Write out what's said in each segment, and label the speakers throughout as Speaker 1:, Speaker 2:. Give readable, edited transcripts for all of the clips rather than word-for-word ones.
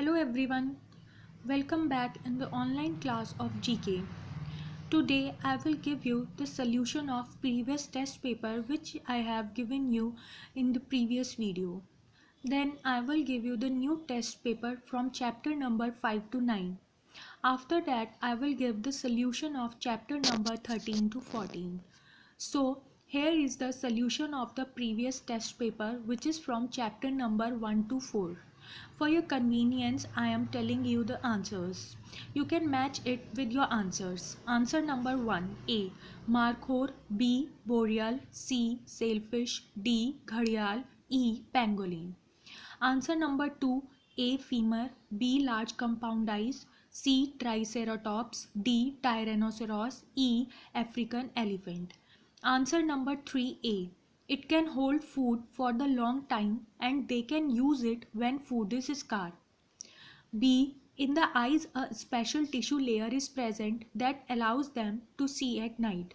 Speaker 1: Hello everyone, welcome back in the online class of GK. Today I will give you the solution of previous test paper which I have given you in the previous video. Then I will give you the new test paper from chapter number 5 to 9. After that I will give the solution of chapter number 13 to 14. So here is the solution of the previous test paper which is from chapter number 1 to 4. For your convenience, I am telling you the answers. You can match it with your answers. Answer number 1 A. Markhor, B. Boreal, C. Sailfish, D. Ghadial, E. Pangolin. Answer number 2 A. Femur, B. Large compound eyes, C. Triceratops, D. Tyrannosaurus, E. African elephant. Answer number 3A. It can hold food for the long time and they can use it when food is scarce. B. In the eyes a special tissue layer is present that allows them to see at night.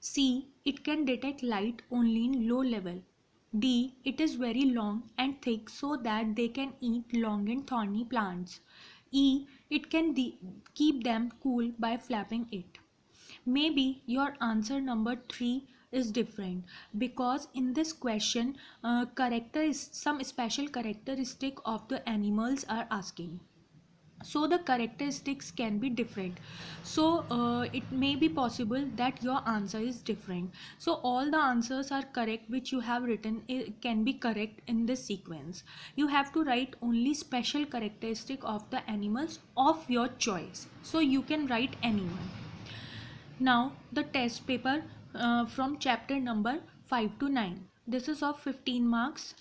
Speaker 1: C. It can detect light only in low level. D. It is very long and thick so that they can eat long and thorny plants. E. It can keep them cool by flapping it. Maybe your answer number 3 is different because in this question some special characteristic of the animals are asking, so the characteristics can be different. So it may be possible that your answer is different. So all the answers are correct which you have written can be correct in this sequence. You have to write only special characteristic of the animals of your choice, so you can write anyone. Now the test paper from chapter number 5 to 9. This is of 15 marks.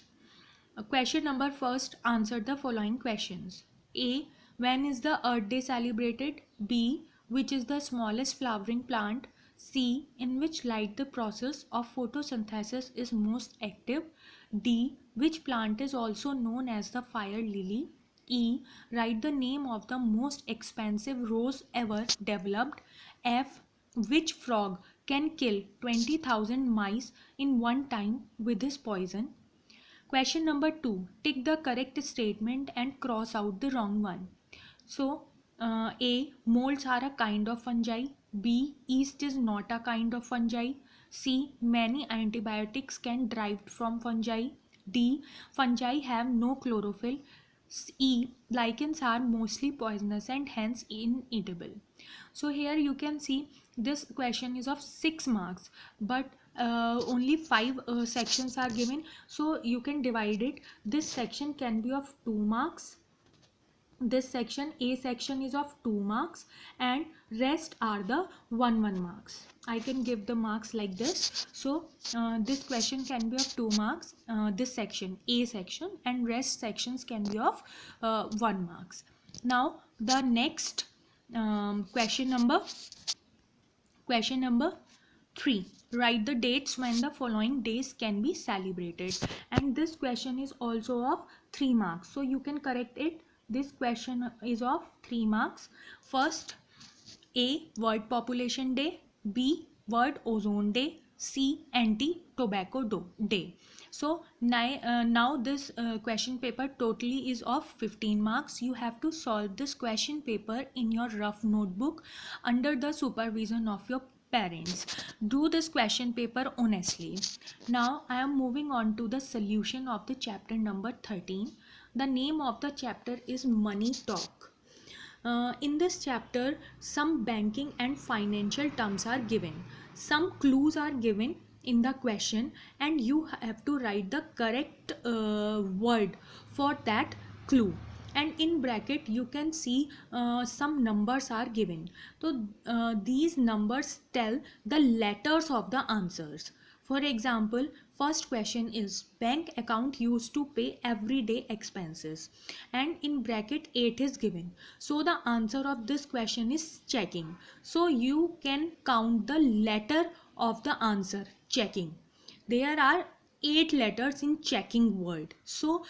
Speaker 1: Question number first, answer the following questions. A. When is the Earth Day celebrated? B. Which is the smallest flowering plant? C. In which light the process of photosynthesis is most active? D. Which plant is also known as the fire lily? E. Write the name of the most expensive rose ever developed. F. Which frog can kill 20,000 mice in one time with his poison? Question number 2. Tick the correct statement and cross out the wrong one. So, A. Molds are a kind of fungi. B. Yeast is not a kind of fungi. C. Many antibiotics can derived from fungi. D. Fungi have no chlorophyll. E. Lichens are mostly poisonous and hence inedible. So here you can see this question is of 6 marks, but only 5 sections are given, so you can divide it. This section can be of 2 marks. This section, A section, is of 2 marks and rest are the 1 marks. I can give the marks like this. So this question can be of 2 marks, this section, A section, and rest sections can be of 1 marks. Now the next question number 3. Write the dates when the following days can be celebrated. And this question is also of 3 marks. So you can correct it. This question is of 3 marks. First, A. World Population Day. B. World Ozone Day. C. Anti-Tobacco Day. So now this question paper totally is of 15 marks. You have to solve this question paper in your rough notebook under the supervision of your parents. Do this question paper honestly. Now I am moving on to the solution of the chapter number 13. The name of the chapter is Money Talk. In this chapter, some banking and financial terms are given. Some clues are given in the question and you have to write the correct word for that clue. And in bracket you can see some numbers are given. So these numbers tell the letters of the answers. For example, first question is bank account used to pay everyday expenses, and in bracket 8 is given. So the answer of this question is checking. So you can count the letter of the answer checking. There are 8 letters in checking word. So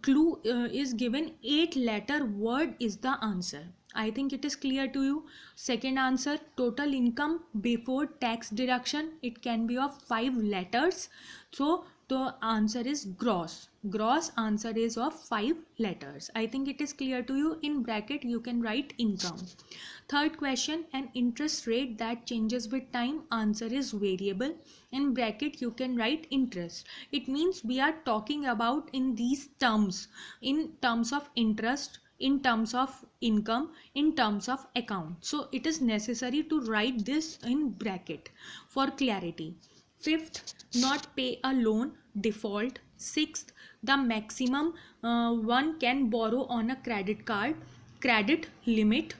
Speaker 1: clue is given, 8 letter word is the answer. I think it is clear to you. Second answer, total income before tax deduction. It can be of 5 letters. So The answer is gross. Gross answer is of 5 letters. I think it is clear to you. In bracket you can write income. Third question, an interest rate that changes with time. Answer is variable. In bracket you can write interest. It means we are talking about in these terms, in terms of interest, in terms of income, in terms of account. So it is necessary to write this in bracket for clarity. Fifth, not pay a loan, default. Sixth, the maximum one can borrow on a credit card, credit limit.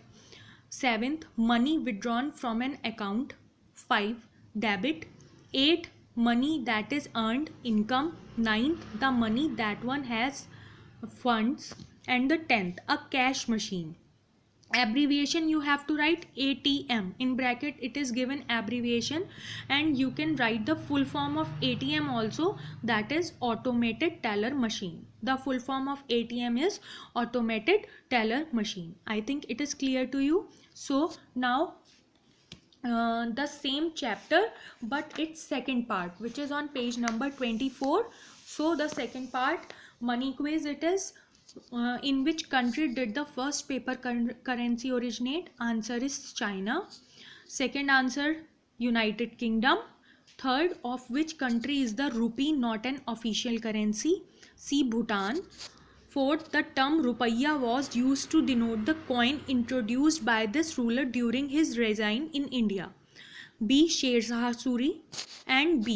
Speaker 1: Seventh, money withdrawn from an account. 5, debit. 8, money that is earned, income. Ninth, the money that one has, funds. And the 10th, a cash machine. Abbreviation you have to write ATM. In bracket it is given abbreviation, and you can write the full form of ATM also, that is automated teller machine. The full form of ATM is automated teller machine. I think it is clear to you. So now the same chapter but its second part, which is on page number 24. So the second part, money quiz it is. In which country did the first paper currency originate? Answer is China. Second answer, United Kingdom. Third, of which country is the rupee not an official currency? C. Bhutan. Fourth, the term rupaya was used to denote the coin introduced by this ruler during his reign in India. B. Sher Shah Suri. And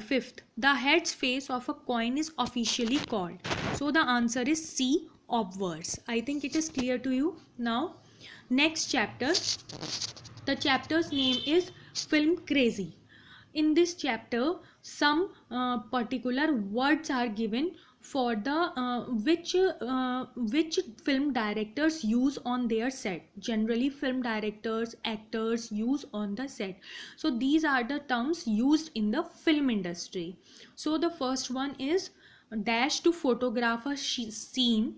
Speaker 1: fifth, the head's face of a coin is officially called. So the answer is C. Obverse. I think it is clear to you. Now, next chapter. The chapter's name is Film Crazy. In this chapter, some particular words are given for the which film directors use on their set. Generally film directors, actors use on the set. So these are the terms used in the film industry. So the first one is dash to photograph a scene.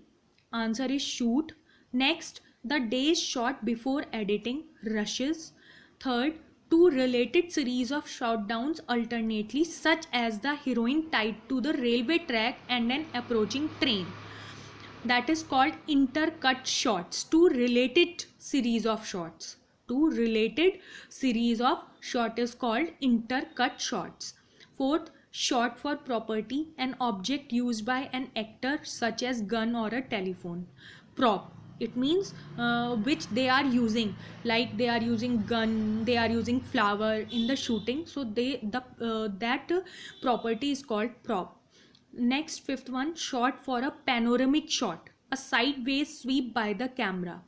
Speaker 1: Answer is shoot. Next, the days shot before editing, rushes. Third, two related series of shutdowns alternately, such as the heroine tied to the railway track and an approaching train. That is called intercut shots. Two related series of shots. Two related series of shot is called intercut shots. Fourth, shot for property, an object used by an actor such as gun or a telephone. Prop, it means which they are using, like they are using gun, they are using flower in the shooting, so that property is called prop. Next, fifth one, shot for a panoramic shot, a sideways sweep by the camera.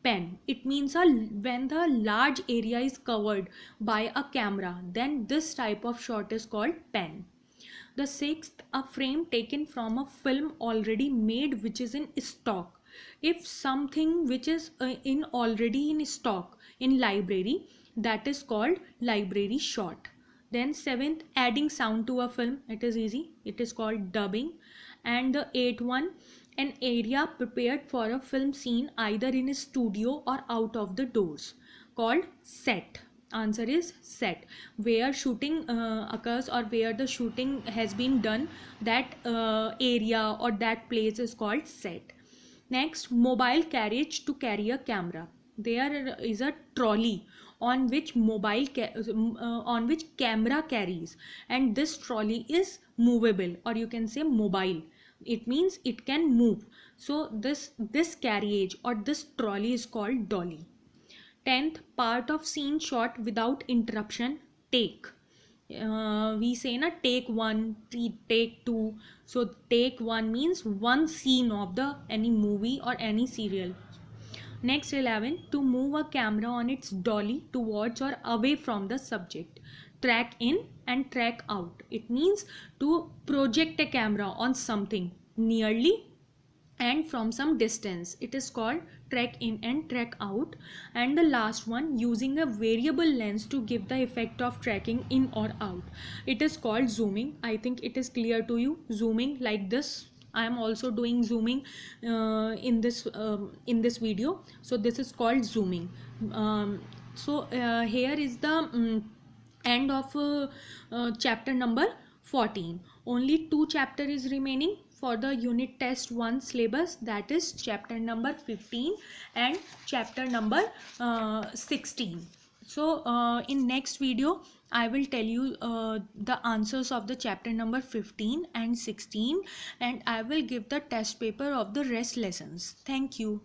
Speaker 1: Pen, it means when the large area is covered by a camera, then this type of shot is called pen. The sixth, a frame taken from a film already made which is in stock. If something which is already in stock in library, that is called library shot. Then seventh, adding sound to a film, it is easy, it is called dubbing. And the eighth one, an area prepared for a film scene either in a studio or out of the doors, called set. Answer is set. Where shooting occurs or where the shooting has been done, that area or that place is called set. Next, mobile carriage to carry a camera. There is a trolley on which camera carries, and this trolley is movable, or you can say mobile. It means it can move. So this carriage or this trolley is called dolly. 10th, part of scene shot without interruption, take. We say na take 1, take 2. So take 1 means one scene of the any movie or any serial. Next, 11, to move a camera on its dolly towards or away from the subject. Track in and track out. It means to project a camera on something nearly and from some distance. It is called track in and track out. And the last one, using a variable lens to give the effect of tracking in or out. It is called zooming. I think it is clear to you. Zooming like this. I am also doing zooming in this video. So this is called zooming. Here is the end of chapter number 14. Only 2 chapter is remaining for the unit test 1 syllabus, that is chapter number 15 and chapter number 16. So in next video I will tell you the answers of the chapter number 15 and 16, and I will give the test paper of the rest lessons. Thank you.